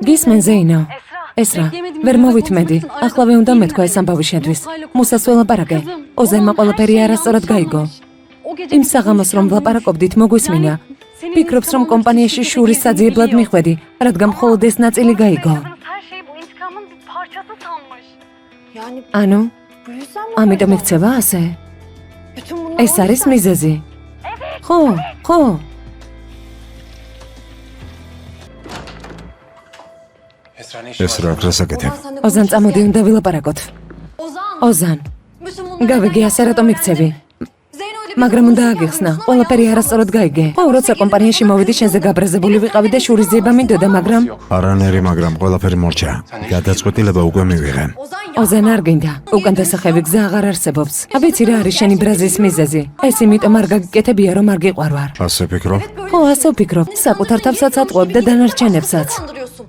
გისმენ ზეინო. ესრა, ვერ მოვითმედი. ახლავე უნდა მეთქვა ეს ამბავი შენთვის. მუსას ველაპარაკე. ოზერმა ყველაფერი არასწორად გაიგო. იმ საღამოს რომ ვლაპარაკობდით, მოგვისმინა. ფიქრობს, რომ კომპანიაში შურის საძიებლად მიხვედი, რადგან მხოლოდ ეს ნაწილი გაიგო. ანუ, ამიტომ იქცევა ასე? ეს არის მიზეზი. ხო, ხო. ეს რა გასაკეთებ? ოზან, წამოდი, უნდა ვილაპარაკოთ. ოზან, გავიგე, ასე რატომ იქცევი? მაგრამ უნდა აგიხსნა, ყველაფერი არასწორად გაიგე. ხო, როცა კომპანიაში მოვიდი, შენზე გაბრაზებული ვიყავი და შურის ძიება მინდოდა, მაგრამ არანერი, მაგრამ ყველაფერი მორჩა. გადაწყვეტილება უკვე მივიღე. ოზან არ გინდა. უკან დასახევი გზა აღარ არსებობს. ვიცი რა არის შენი ბრაზის მიზეზი. ეს იმიტომ არ გაგიკეთებია, რომ არ გიყვარვარ. ასე ფიქრობ? ხო, ასე ვფიქრობ. საკუთარ თავსაც ატყუებ და დანარჩენებსაც.